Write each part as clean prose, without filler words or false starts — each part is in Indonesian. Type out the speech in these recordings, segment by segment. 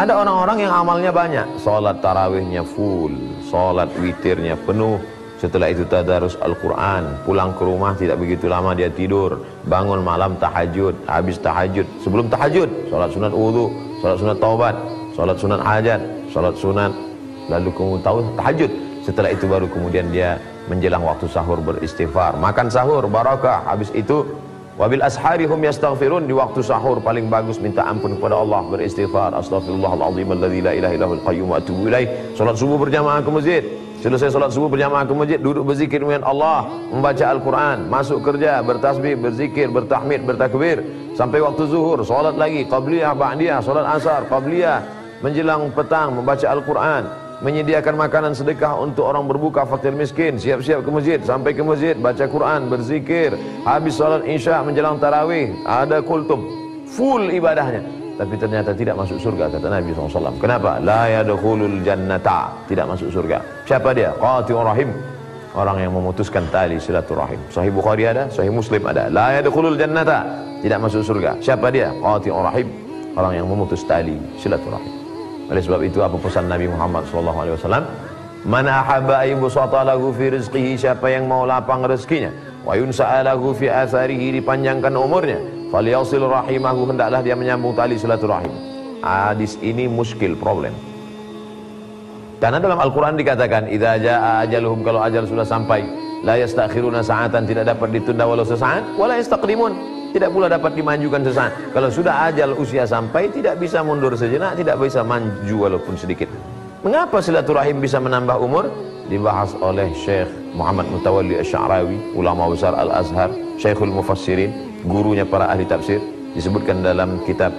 Ada orang-orang yang amalnya banyak, sholat tarawihnya full, sholat witirnya penuh, setelah itu tadarus Al-Quran, pulang ke rumah tidak begitu lama dia tidur, bangun malam tahajud, habis tahajud, sebelum tahajud sholat sunat wudu, sholat sunat taubat, sholat sunat hajat, sholat sunat, lalu kemudian tahajud. Setelah itu baru kemudian dia menjelang waktu sahur beristighfar, makan sahur barakah. Habis itu wabil ashari hum yastaghfirun, di waktu sahur paling bagus minta ampun kepada Allah, beristighfar, astaghfirullahaladzim alladzi la ilaha illahul qayyum wa atubu ilaih. Salat subuh berjamaah ke masjid, selesai salat subuh berjamaah ke masjid, duduk berzikir dengan Allah, membaca Al-Quran, masuk kerja, bertasbih, berzikir, bertahmid, bertakbir, sampai waktu zuhur, salat lagi, qabliyah, ba'diyah, salat asar, qabliyah, menjelang petang, membaca Al-Quran, menyediakan makanan sedekah untuk orang berbuka, fakir miskin, siap-siap ke masjid, sampai ke masjid, baca Quran, berzikir, habis salat isya, menjelang tarawih, ada kultum, full ibadahnya. Tapi ternyata tidak masuk surga, kata Nabi SAW. Kenapa? La yadkhulul jannata, tidak masuk surga. Siapa dia? Qati'ur rahim, orang yang memutuskan tali silaturahim. Sahih Bukhari ada, Sahih Muslim ada. La yadkhulul jannata, tidak masuk surga. Siapa dia? Qati'ur rahim, orang yang memutus tali silaturahim. Oleh sebab itu apa pesan Nabi Muhammad SAW? Man ahabba ayyubsata lahu fi rizqihi, siapa yang mau lapang rezekinya, wa yunsa'a lahu fi atharihi, dipanjangkan umurnya, falyasil rahimahu, hendaklah dia menyambung tali silaturahim. Hadis ini muskil, problem. Karena dalam Al-Quran dikatakan idza jaa ajaluhum, kalau ajal sudah sampai, la yastakhiruna sa'atan, tidak dapat ditunda walau sesaat, wala yastaqdimun, tidak pula dapat dimajukan sesaat. Kalau sudah ajal usia sampai, tidak bisa mundur sejenak, tidak bisa maju walaupun sedikit. Mengapa silaturahim bisa menambah umur? Dibahas oleh Syekh Muhammad Mutawalli Asy-Sya'rawi, ulama besar Al-Azhar, Syekhul Mufassirin, gurunya para ahli tafsir. Disebutkan dalam kitab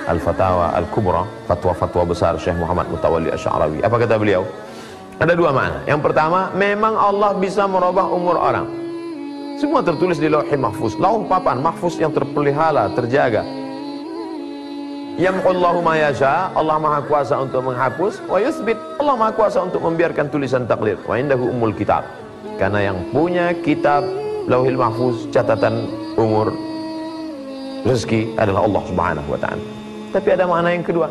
Al-Fatawa Al-Kubra, fatwa-fatwa besar Syekh Muhammad Mutawalli Asy-Sya'rawi. Apa kata beliau? Ada dua makna. Yang pertama, memang Allah bisa merubah umur orang. Semua tertulis di Lauhul Mahfuz, lauh papan mahfuz yang terpelihara, terjaga. Yamhullahu ma yasha, Allah Maha Kuasa untuk menghapus, wa yutsbit, Allah Maha Kuasa untuk membiarkan tulisan takdir. Wa indahu ummul kitab, karena yang punya kitab Lauhul Mahfuz, catatan umur rezeki, adalah Allah Subhanahu wa taala. Tapi ada makna yang kedua.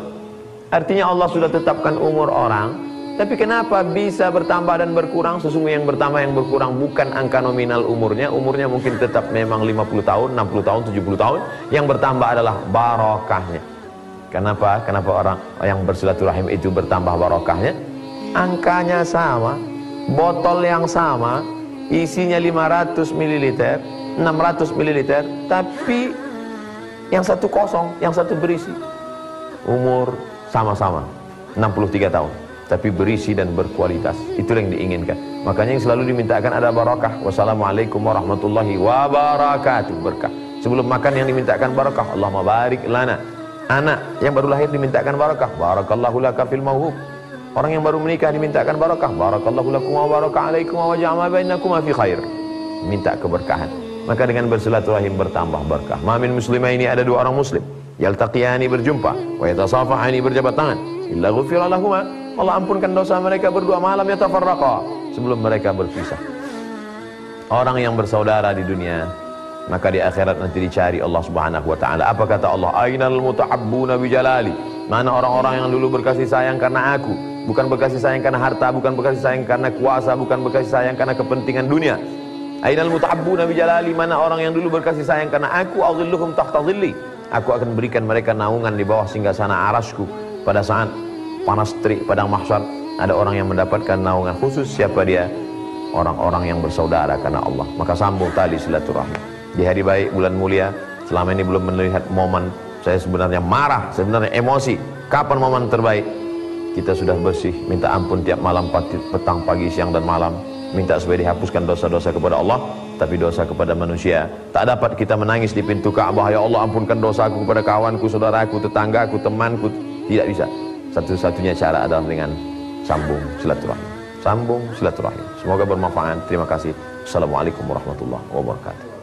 Artinya Allah sudah tetapkan umur orang, tapi kenapa bisa bertambah dan berkurang? Sesungguhnya yang bertambah yang berkurang bukan angka nominal umurnya. Umurnya mungkin tetap memang 50 tahun, 60 tahun, 70 tahun. Yang bertambah adalah barokahnya. Kenapa? Kenapa orang yang bersilaturahim itu bertambah barokahnya? Angkanya sama, botol yang sama, isinya 500 ml, 600 ml, tapi yang satu kosong, yang satu berisi. Umur sama-sama, 63 tahun. Tapi berisi dan berkualitas, itulah yang diinginkan. Makanya yang selalu dimintakan ada barakah. Wassalamualaikum warahmatullahi wabarakatuh, berkah. Sebelum makan yang dimintakan barakah, Allahumma barik lana. Anak yang baru lahir dimintakan barakah, barakallahu laka fil mauhub. Orang yang baru menikah dimintakan barakah, barakallahu lakum wa baraka alaikum wa ja'ala bainakum fi khair. Minta keberkahan. Maka dengan bersilaturahim bertambah berkah. Ma min muslimaini, ada dua orang muslim, yaltaqiyani, berjumpa, wa yatasafahani, berjabat tangan, illa ghufira lahuma, Allah ampunkan dosa mereka berdua, malam yatafarraqa, sebelum mereka berpisah. Orang yang bersaudara di dunia, maka di akhirat nanti dicari Allah Subhanahu wa taala. Apa kata Allah? Ainal mutahabbuna bi jalali. Mana orang-orang yang dulu berkasih sayang karena aku, bukan berkasih sayang karena harta, bukan berkasih sayang karena kuasa, bukan berkasih sayang karena kepentingan dunia. Ainal mutahabbuna bi jalali. Mana orang yang dulu berkasih sayang karena aku, adhilluhum tahta dhilli. Aku akan berikan mereka naungan di bawah singgasana arasku pada saat panas terik padang mahsyar. Ada orang yang mendapatkan naungan khusus. Siapa dia? Orang-orang yang bersaudara karena Allah. Maka sambung tali silaturahim. Di hari baik, bulan mulia, selama ini belum melihat momen. Saya sebenarnya marah, sebenarnya emosi. Kapan momen terbaik? Kita sudah bersih, minta ampun tiap malam, petang, pagi, siang dan malam. Minta supaya dihapuskan dosa-dosa kepada Allah, tapi dosa kepada manusia tak dapat kita menangis di pintu Ka'bah, ya Allah ampunkan dosaku kepada kawanku, saudaraku, tetanggaku, temanku. Tidak bisa. Satu-satunya cara adalah dengan sambung silaturahim. Sambung silaturahim. Semoga bermanfaat. Terima kasih. Assalamualaikum warahmatullahi wabarakatuh.